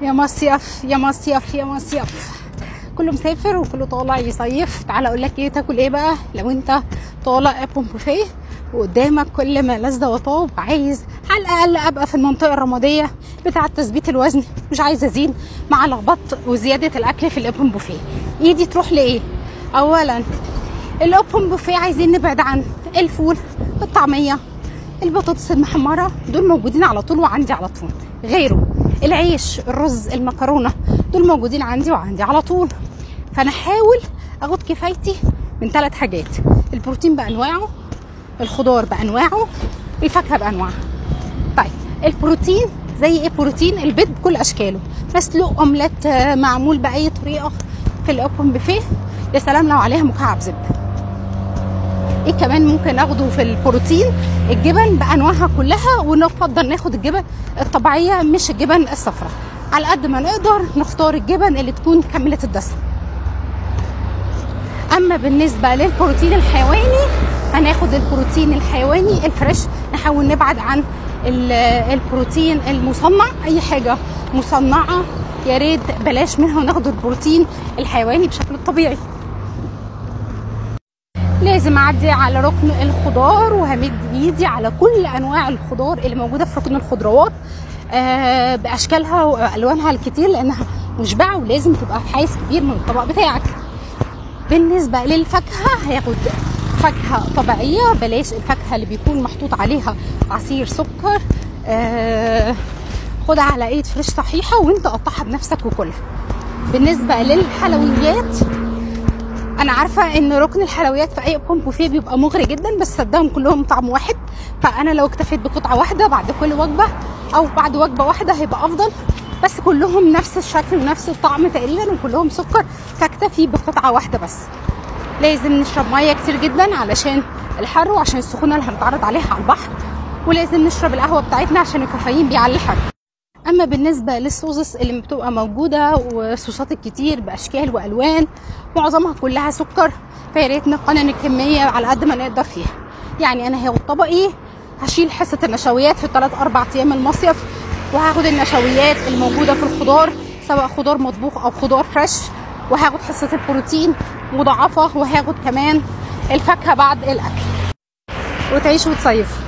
يا مصيف يا مصيف يا مصيف، كله مسافر وكله طالع يصيف. تعالى اقول لك ايه تاكل ايه بقى لو انت طالع اوبن بوفيه وقدامك كل ما لذ وطاب. عايز على الاقل ابقى في المنطقه الرماديه بتاعه تثبيت الوزن، مش عايزه ازيد مع لخبط وزياده الاكل في الاوبن بوفيه. ايدي تروح لايه؟ اولا الاوبن بوفيه عايزين نبعد عن الفول، الطعميه، البطاطس المحمره، دول موجودين على طول وعندي على طول. غيره العيش، الرز، المكرونه، دول موجودين عندي وعندي على طول. فانا احاول اخد كفايتي من 3 حاجات: البروتين بانواعه، الخضار بانواعه، الفاكهه بانواعها. طيب البروتين زي ايه؟ بروتين البيض بكل اشكاله، مسلوق، اومليت، معمول باي طريقه في الاوبن بوفيه. يا سلام لو عليها مكعب زبده. ايه كمان ممكن اخده في البروتين؟ الجبن بانواعها كلها، ونفضل ناخد الجبن الطبيعيه مش الجبن الصفراء. على قد ما نقدر نختار الجبن اللي تكون كامله الدسم. اما بالنسبه للبروتين الحيواني، هناخد البروتين الحيواني الفريش. نحاول نبعد عن البروتين المصنع، اي حاجه مصنعه يا ريت بلاش منها، وناخد البروتين الحيواني بشكل طبيعي. لازم اعدي على ركن الخضار وهمد ايدي على كل انواع الخضار اللي موجوده في ركن الخضروات باشكالها والوانها الكتير، لانها مشبعه ولازم تبقى حيز كبير من الطبق بتاعك. بالنسبه للفاكهه هياخد فاكهه طبيعيه، بلاش الفاكهه اللي بيكون محطوط عليها عصير سكر. خدها على ايد فريش صحيحه وانت قطعها بنفسك وكلها. بالنسبه للحلويات، انا عارفه ان ركن الحلويات في اي اوبن بوفيه بيبقى مغري جدا، بس صدقهم كلهم طعم واحد. فانا لو اكتفيت بقطعه واحده بعد كل وجبه او بعد وجبه واحده هيبقى افضل، بس كلهم نفس الشكل ونفس الطعم تقريبا وكلهم سكر، فاكتفي بقطعه واحده بس. لازم نشرب ميه كتير جدا علشان الحر وعشان السخونه اللي هنتعرض عليها على البحر، ولازم نشرب القهوه بتاعتنا عشان الكافيين بيعلي الحرق. اما بالنسبه للصوص اللي بتبقى موجوده والصوصات الكتير باشكال والوان، معظمها كلها سكر، فيا ريت نقنن الكميه على قد ما نقدر فيها. يعني انا هاخد طبقي، هشيل حصه النشويات في 3-4 ايام المصيف، وهاخد النشويات الموجوده في الخضار سواء خضار مطبوخ او خضار فريش، وهاخد حصه البروتين مضاعفه، وهاخد كمان الفاكهه بعد الاكل. وتعيش وتصيف.